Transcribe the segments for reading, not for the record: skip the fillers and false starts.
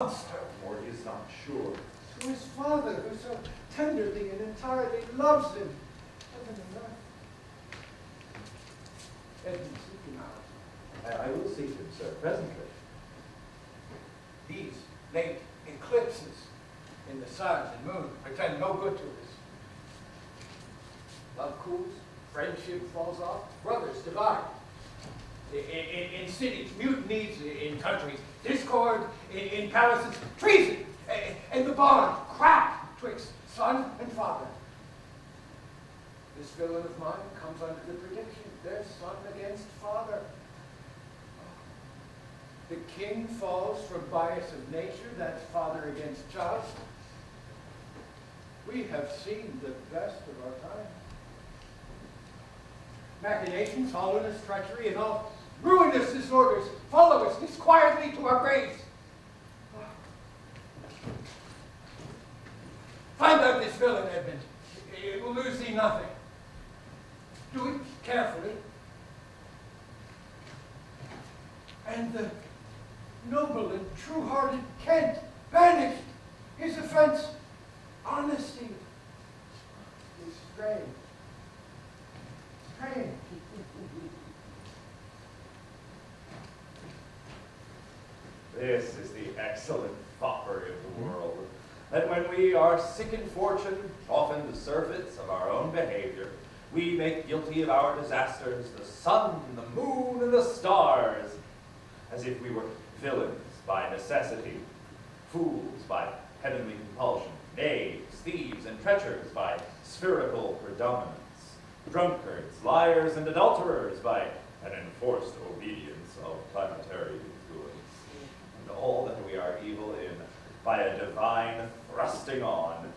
monster, or is not sure. To his father, who so tenderly and entirely loves him. Heaven and earth. Edmund, seek him out. I will seek him, sir, presently. These late eclipses in the sun and moon pretend no good to us. Love cools, friendship falls off, brothers divide. In cities, mutinies; in countries, discord; in palaces, treason; and the bond cracked twixt son and father. This villain of mine comes under the prediction: their son against father. The king falls from bias of nature, that's father against child. We have seen the best of our time. Machinations, hollowness, treachery, and all ruinous disorders follow us disquietly to our graves. Find out this villain, Edmund. It will lose thee nothing. Do it carefully. And the noble and true-hearted Kent banished. His offense, honesty, is strange. Strange. This is the excellent foppery of the world, that when we are sick in fortune, often the surfeits of our own behavior, we make guilty of our disasters the sun, the moon, and the stars, as if we were villains by necessity, fools by heavenly compulsion, knaves, thieves, and treachers by spherical predominance, drunkards, liars, and adulterers by an enforced obedience of planetary influence, and all that we are evil in by a divine thrusting on,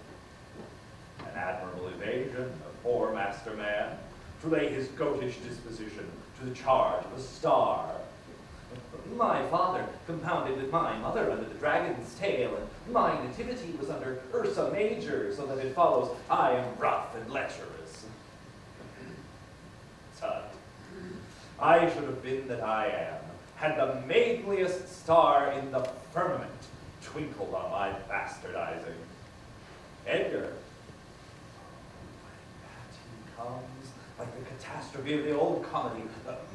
an admirable evasion of poor master man, to lay his goatish disposition to the charge of a star. My father compounded with my mother under the dragon's tail, and my nativity was under Ursa Major, so that it follows I am rough and lecherous. Tut, I should have been that I am, had the maidenliest star in the firmament twinkled on my bastardizing. Edgar, he comes like the catastrophe of the old comedy.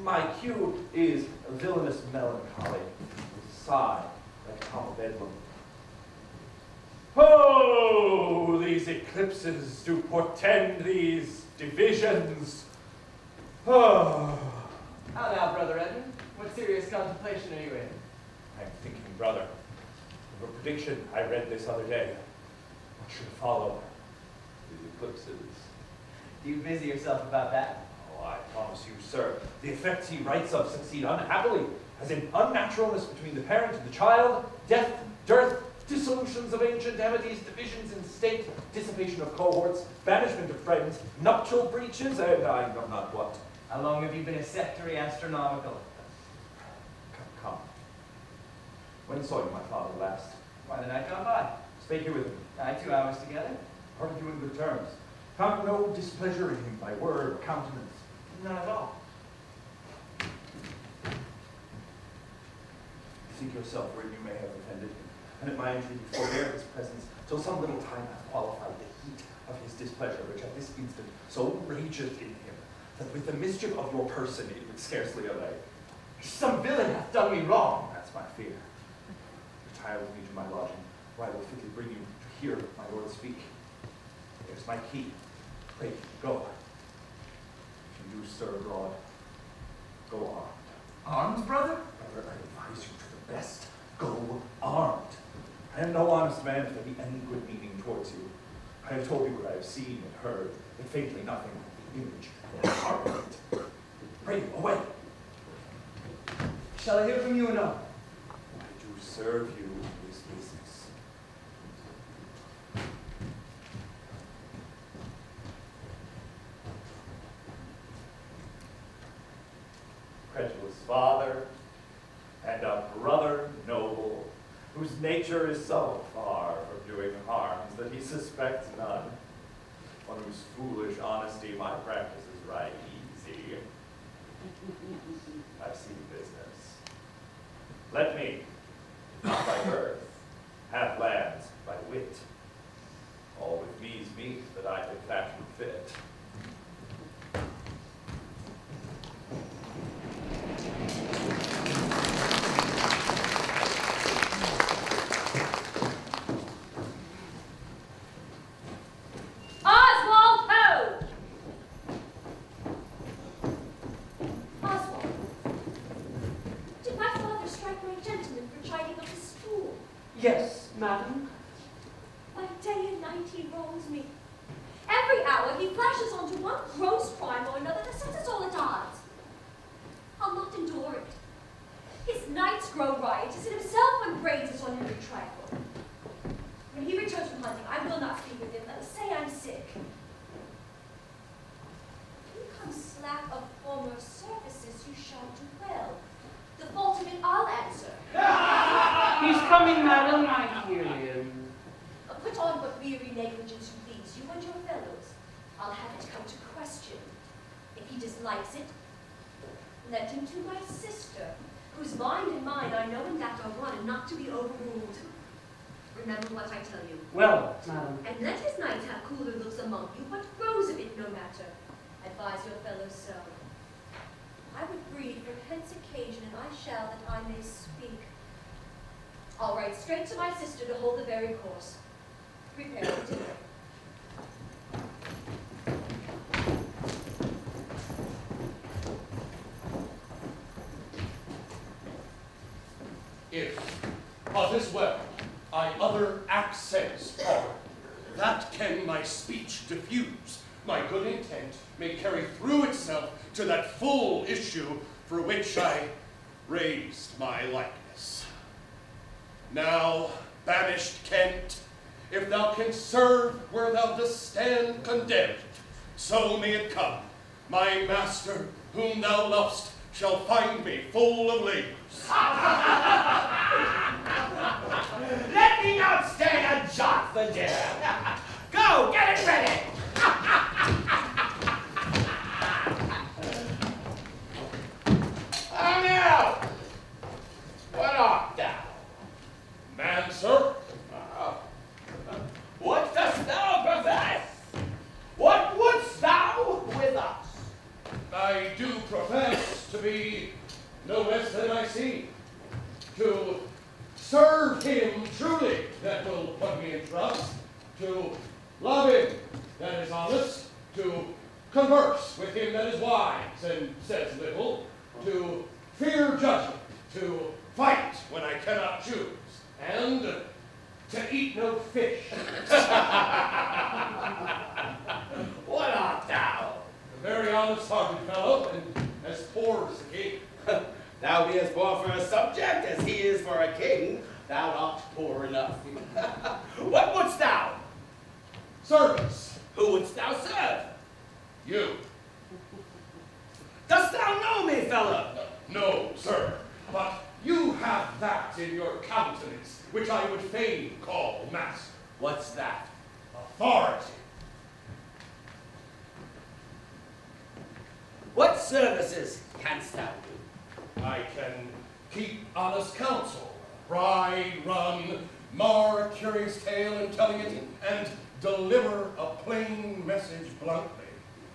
My cue is villainous melancholy, with a sigh like Tom of Bedlam. Oh, these eclipses do portend these divisions. Oh. How now, Brother Edmund? What serious contemplation are you in? I'm thinking, brother, of a prediction I read this other day. What should follow these eclipses? Do you busy yourself about that? Oh, I promise you, sir, the effects he writes of succeed unhappily, as in unnaturalness between the parent and the child, death, dearth, dissolutions of ancient amities, divisions in state, dissipation of cohorts, banishment of friends, nuptial breaches, and I know not what. How long have you been a sectary astronomical? Come. When saw you my father last? Why, the night gone by. Spake you with him? 2 hours together? Parted you in good terms? Found no displeasure in him by word or countenance? None at all. Seek yourself where you may have offended him, and at my entreaty forbear his presence, till some little time hath qualified the heat of his displeasure, which at this instant so rageth in him, that with the mischief of your person it would scarcely allay. Some villain hath done me wrong. That's my fear. Retire with me to my lodging, where I will fitly bring you to hear my lord speak. There's my key. Pray, go. If you do stir abroad, go armed. Arms, brother? Brother, I advise you to the best. Go armed. I am no honest man if there be any good meaning towards you. I have told you what I have seen and heard, but faintly nothing like the image or heart of it. Pray, away. Shall I hear from you anon? I do serve you in this business. Credulous father, and a brother noble, whose nature is so far from doing harms that he suspects none, on whose foolish honesty my practice is right easy. I've seen business. Let me, not by birth, Yes, madam. By day and night he wrongs me. Every hour he flashes onto one gross crime or another that sets us all at odds. I'll not endure it. His nights grow riotous, and himself upbraids us on every trifle. When he returns from hunting, I will not speak with him. Let us say I'm sick. If you come slack of former services, you shall do well. The fault of it I'll answer. He's coming, madam. I hear him. Put on what weary negligence you please, you and your fellows. I'll have it come to question. If he dislikes it, let him to my sister, whose mind and mine I know in that are one and not to be overruled. Remember what I tell you. Well, madam. And let his nights have cooler looks among you, what grows of it no matter. Advise your fellows so. I would breed from hence occasion, and I shall that I may speak. I'll write straight to my sister to hold the very course. Prepare for dinner. If, as well, I other accents are, that can my speech diffuse, my good intent may carry through itself to that full issue for which I raised my likeness. Now, banished Kent, if thou canst serve where thou dost stand condemned, so may it come. My master, whom thou lovest, shall find me full of labors. Let me not stay a jot for dinner. Go, get it ready. Now, what art thou? Man, sir, What dost thou profess? What wouldst thou with us? I do profess to be no less than I seem, to serve him truly that will put me in trust, to love him that is honest, to converse with him that is wise and says little, to fear judgment, to fight when I cannot choose, and to eat no fish. What art thou? A very honest-hearted fellow, and as poor as the king. Thou be as poor for a subject as he is for a king. Thou art poor enough. What wouldst thou? Service, Who wouldst thou serve? you. Dost thou know me, fellow? No, sir, but you have that in your countenance which I would fain call master. What's that? Authority. What services canst thou do? I can keep honest counsel, ride, run, mar a curious tale in telling it, and deliver a plain message bluntly.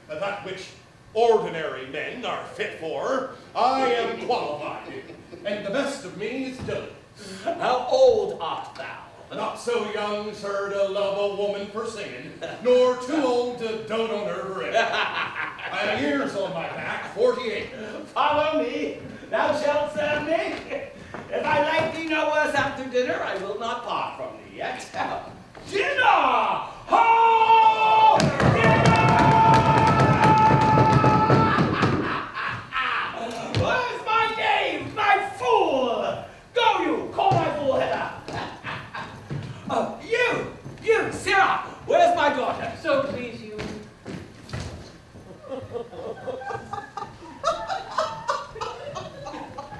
That which ordinary men are fit for, I am qualified in, and the best of me is diligence. How old art thou? Not so young, sir, to love a woman for singing, nor too old to dote on her for it. I have years on my back, 48. Follow me. Thou shalt serve me. If I like thee no worse after dinner, I will not part from thee yet. Dinner! Ho! Where's my knave, my fool? Go you, call my fool hither. You, Sarah, where's my daughter? So please you.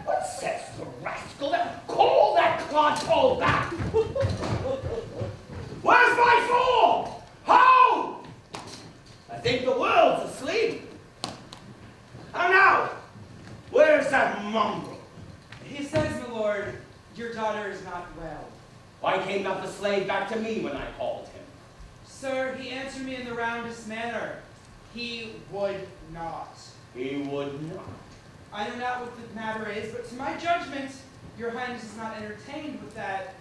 What says the rascal? Call that clodpole back. Where's my fool? Ho! I think the world's asleep. How now? Where's that mongrel? He says, my lord, your daughter is not well. Why came not the slave back to me when I called him? Sir, he answered me in the roundest manner. He would not. He would not. I know not what the matter is, but to my judgment, your highness is not entertained with that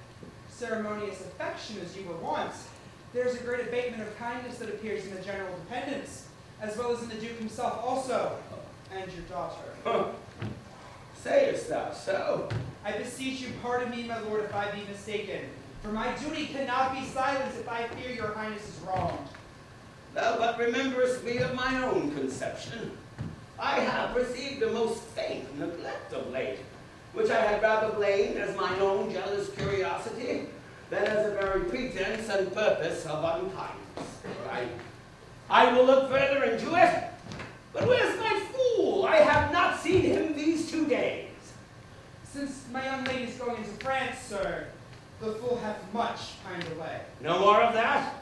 ceremonious affection as you were wont. There is a great abatement of kindness that appears in the general dependents, as well as in the duke himself also, and your daughter. Sayest thou so? I beseech you, pardon me, my lord, if I be mistaken. For my duty cannot be silenced if I fear your highness is wrong. Thou but rememberest me of my own conception. I have received a most faint neglect of late, which I had rather blamed as mine own jealous curiosity than as a very pretense and purpose of unkindness. I will look further into it. But where's my fool? I have not seen him these 2 days. Since my young lady is going into France, sir, the fool hath much pined away. No more of that?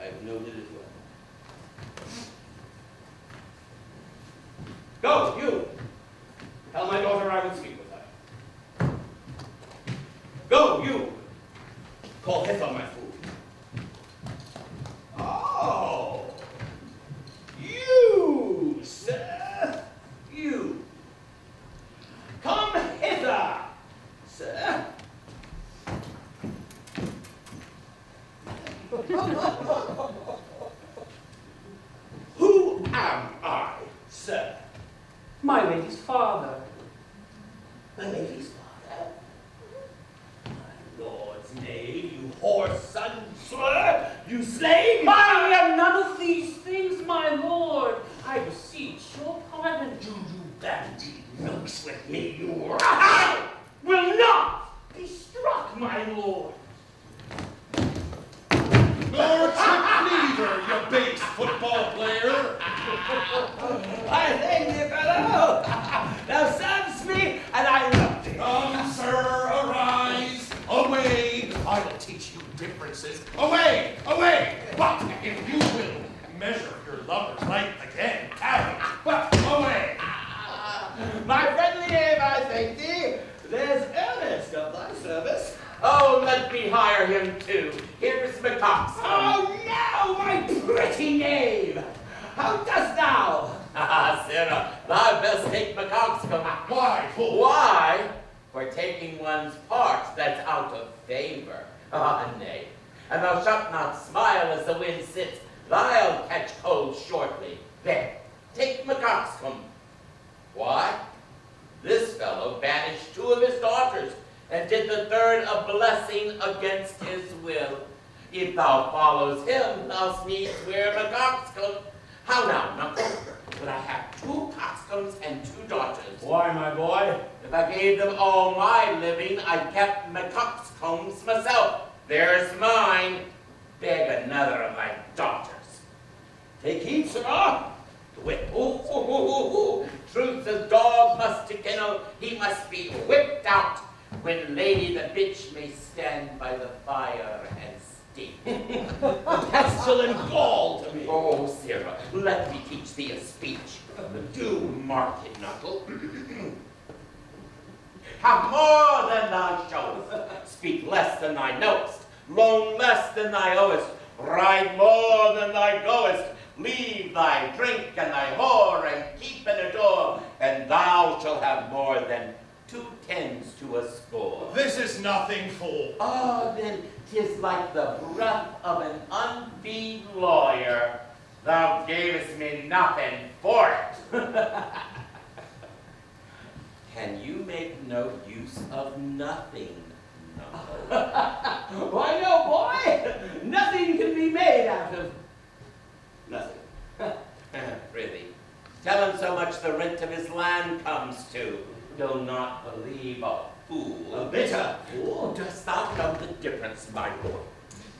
I have noted it well. Go, you! Tell my daughter I would speak with her. Go, you! Call hither my fool. Oh! You, sir! You! Come hither, sir! Who am I, sir? My lady's father. My lady's father? My lord's name, you whore son, sir! You slave! I am none of these things, my lord. I beseech your pardon. Do you bandy nooks with me, you rat? Will not be struck, my lord. Lord Cleaver, you base football player. I thank thee, fellow! Thou servest me, and I love thee. Come, sir, arise. Away. I will teach you differences. Away, away. But if you will measure your lover's life again, tarry. But away. My friendly knave, I thank thee. There's Ernest of thy service. Oh, let me hire him too. Here's McCox. Oh, now, my pretty knave! How dost thou? Ah, Sarah, thou best take McCoxcomb. Why, fool? Why? For taking one's part that's out of favor. Ah, nay. And thou shalt not smile as the wind sits. Thou'll catch cold shortly. There, take McCoxcomb. Why? This fellow banished 2 of his daughters, and did the 3rd a blessing against his will. If thou follows him, thou needs wear McCoxcomb. How now, Knuckle? Would I have 2 coxcombs and 2 daughters? Why, my boy? If I gave them all my living, I kept McCoxcombs myself. There's mine. Beg another of my daughters. Take heed, sir. Whip. Truth as dog must to kennel, he must be whipped out. When lady the bitch may stand by the fire and steep. Pestilent gall to me. Oh, Sarah, let me teach thee a speech. Do mark it, Knuckle. Have more than thou showest. Speak less than thou knowest. Loan less than thou owest. Ride more than thou goest. Leave thy drink and thy whore, and keep and adore, and thou shalt have more than 2 tens to a score. This is nothing, fool. Oh, then 'tis like the breath of an unfeed lawyer. Thou gavest me nothing for it. Can you make no use of nothing, no? Why, no, boy. Nothing can be made out of nothing. Prithee, tell him so much the rent of his land comes to. Do not believe a fool. A bitter fool. Dost thou know the difference, my lord,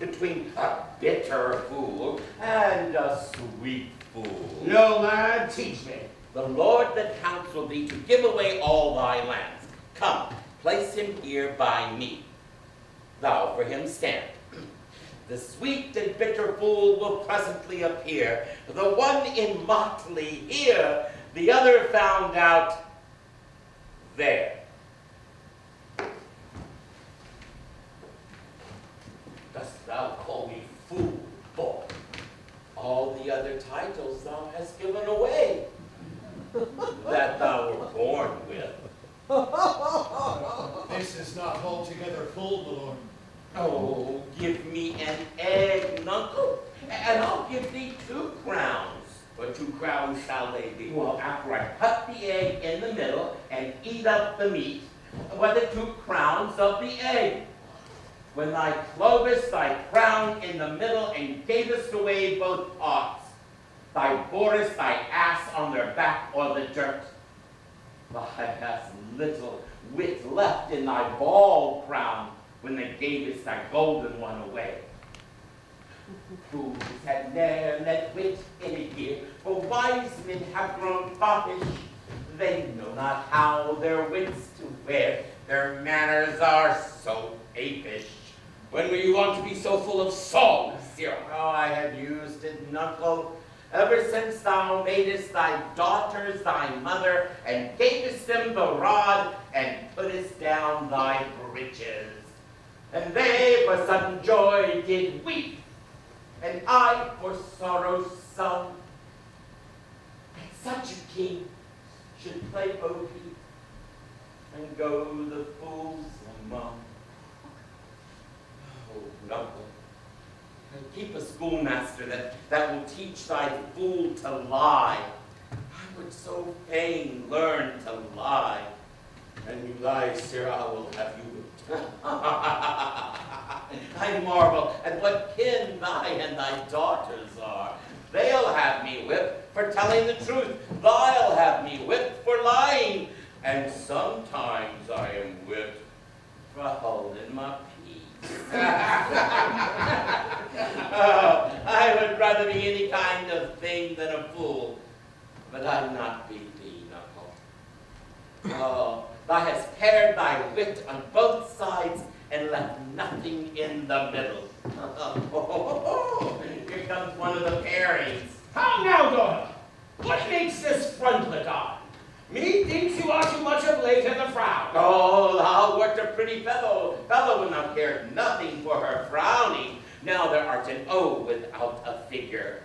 between a bitter fool and a sweet fool? No, lad, teach me. The Lord that counseled thee to give away all thy lands. Come, place him here by me. Thou for him stand. The sweet and bitter fool will presently appear. The one in motley here, the other found out there. Dost thou call me fool, boy? All the other titles thou hast given away, that thou were born with. This is not altogether full, my lord. Oh, give me an egg, Nuncle, and I'll give thee 2 crowns. For 2 crowns shall they be. Well, after I cut the egg in the middle and eat up the meat, were the 2 crowns of the egg. When thy clovest thy crown in the middle and gavest away both parts, thy borest thy ass on their back or the dirt. Thou hast little wit left in thy bald crown when thou gavest thy golden one away. Fools have ne'er let wit in it here, for wise men have grown foppish. They know not how their wits to wear, their manners are so apish. When will you want to be so full of song, Sirrah? Oh, I have used it, knuckle, ever since thou madest thy daughters thy mother, and gavest them the rod, and puttest down thy breeches. And they for sudden joy did weep, and I for sorrow sung. That such a king should play bo peep, and go the fools among. Oh, knuckle. Keep a schoolmaster that will teach thy fool to lie. I would so fain learn to lie. And you lie, Sirrah, I will have you whipped. I marvel at what kin thy and thy daughters are. They'll have me whipped for telling the truth. Thou'll have me whipped for lying. And sometimes I am whipped for holding my peace. I would rather be any kind of thing than a fool, but I'd not be thee, Knuckle. Oh, thou hast pared thy wit on both sides and left nothing in the middle. Here comes one of the pairings. How now, daughter? What makes this frontlet on? Methinks you are too much of late in the frown. Oh, thou wert a pretty fellow when thou cared nothing for her frowning. Now thou art an O without a figure.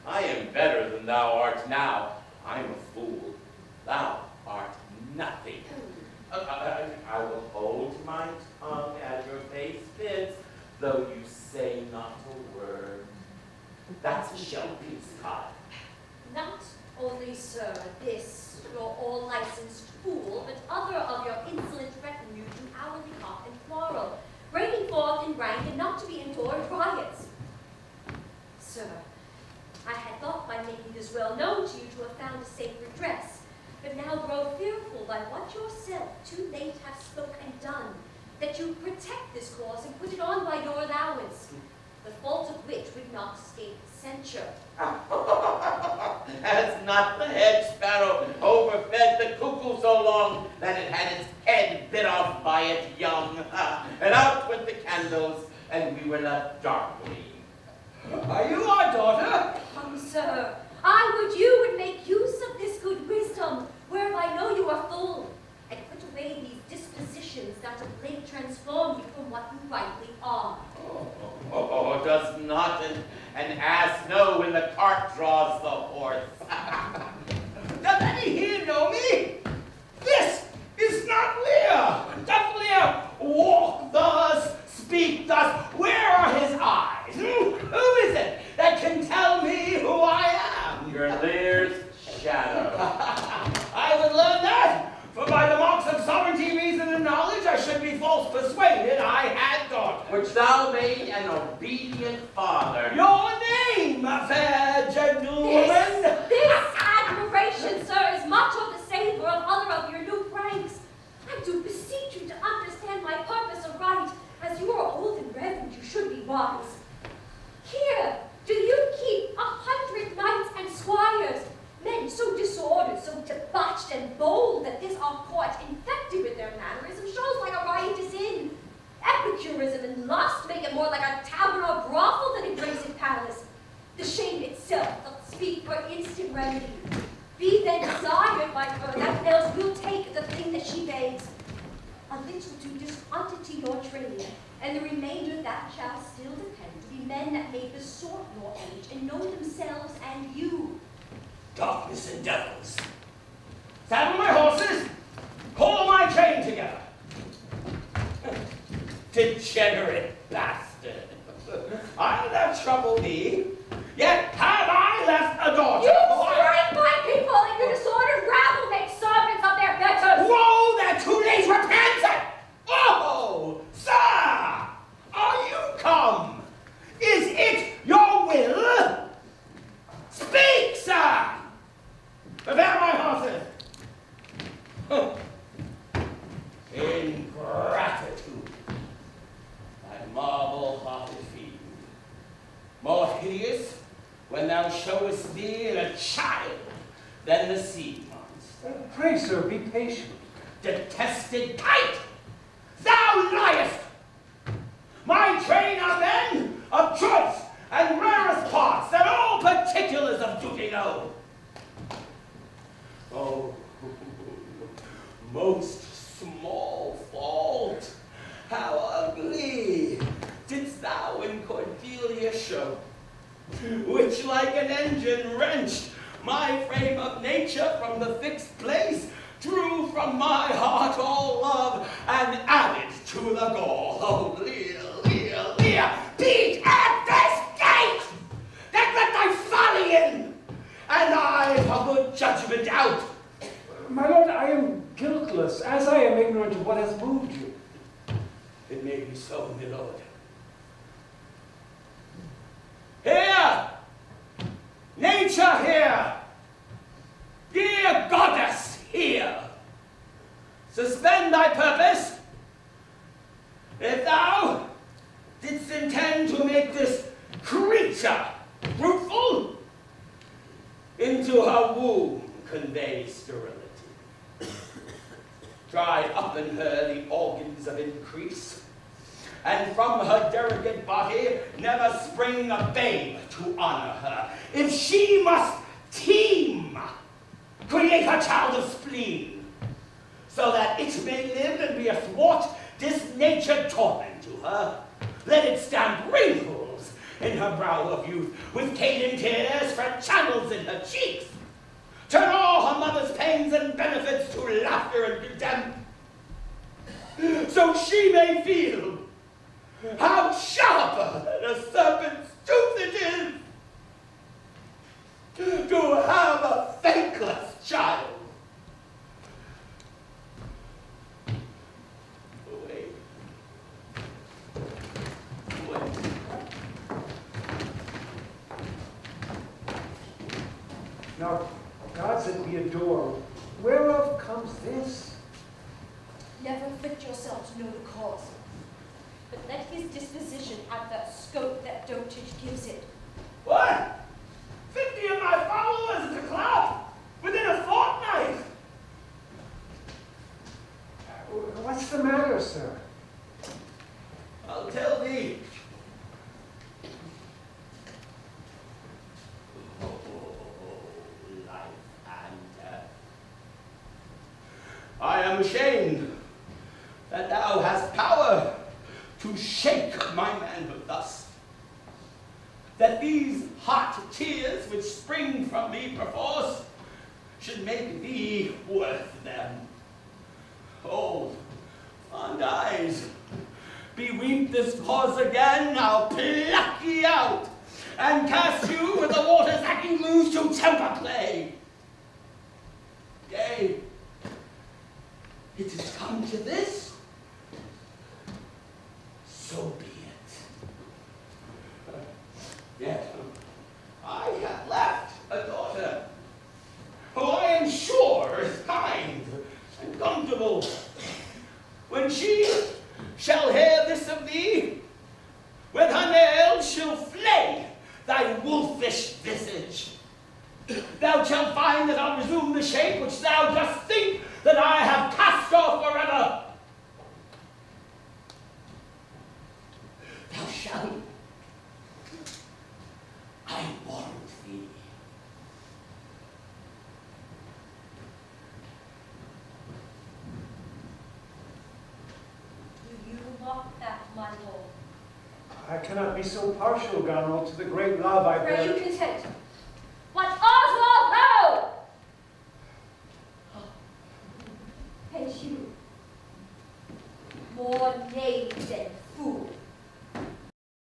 I am better than thou art now. I'm a fool. Thou art nothing. I will hold my tongue as your face fits, though you say not a word. That's a shellpiece, Cod. Not only, sir, this, your all-licensed fool, but other of your insolent retinue do hourly cough and quarrel, breaking forth in rank and not to be endured riots. Sir, I had thought by making this well known to you to have found a safe redress, but now grow fearful by what yourself too late have spoke and done, that you protect this cause and put it on by your allowance, the fault of which would not escape censure. Has not the hedge sparrow overfed the cuckoo so long that it had its head bit off by its young? And out went the candles, and we were left darkling. Are you our daughter? Come, sir, I would you would make use of this good wisdom, whereof I know you are full, and put away these dispositions that of late transform you from what you rightly are. Oh, does not an ass know when the cart draws the horse? Does any here know me? This is not Lear. Doth Lear walk thus, speak thus? Where are his eyes? Who is it that can tell me who I am? Your Lear's shadow. I would learn that, for by the marks of sovereignty, reason, and knowledge, I should be false persuaded I had daughter. Which thou made an obedient father. Your name, fair gentlewoman? This admiration, sir, is much of the savor of other of your new pranks. I do beseech you to understand my purpose aright. As you are old and reverend, you should be wise. Here, do you keep 100 knights and squires, men so disordered, so debauched and bold that this our court, infected with their mannerism, shows like a riotous inn. Epicurism and lust make it more like a tavern or brothel than a graceful palace. The shame itself doth speak for instant remedy. Be then desired by her that else will take the thing that she begs. A little to disquantity your trade, and the remainder that shall still depend to be men that may besort your age and know themselves and you. Darkness and devils. Saddle my horses, pull my train together. Degenerate bastard. I that trouble thee, yet have I left a daughter. You thou showest thee a child than the sea monster. Pray, sir, be patient. Detested kite! Thou liest! My train are men of choice and rarest parts that all particulars of duty know. Oh, most small fault, how ugly didst thou in Cordelia show, which like an engine wrenched my frame of nature from the fixed place, drew from my heart all love, and added to the gall. Oh, Lear, Lear, Lear, beat at this gate, that let thy folly in, and I for good judgment out. My lord, I am guiltless, as I am ignorant of what has moved you. It may be so, my lord. Here! Nature here! Dear goddess here! Suspend thy purpose. If thou didst intend to make this creature fruitful, into her womb convey sterility. Drive up in her the organs of increase, and from her derogate body never spring a babe to honor her. If she must teem, create a child of spleen, so that it may live and be athwart disnatured torment to her. Let it stamp wrinkles in her brow of youth, with cadent tears fret channels in her cheeks. Turn all her mother's pains and benefits to laughter and contempt, so she may feel how sharper than a serpent's tooth it is to have a thankless child. Wait. Now, gods that we adore, whereof comes this? Never fit yourself to know the cause, but let his disposition have that scope that dotage gives it. What? 50 of my followers to clout within a fortnight! What's the matter, sir? I'll tell thee. Oh, life and death. I am ashamed that thou hast power to shake my manhood thus, that these hot tears which spring from me perforce should make thee worth them. Old, fond eyes, beweep this cause again, I'll pluck ye out, and cast you with the water's acting loose to temper clay. Yea, it has come to this, so be it. Yet, I have left a daughter, who I am sure is kind and comfortable. When she shall hear this of thee, with her nails she'll flay thy wolfish visage. Thou shalt find that I'll resume the shape which thou dost think that I have cast off forever. Thou shalt, I warrant thee. Do you mock that, my lord? I cannot be so partial, Goneril, to the great love I Pray you bear. content. What Oswald know? And you, more knave than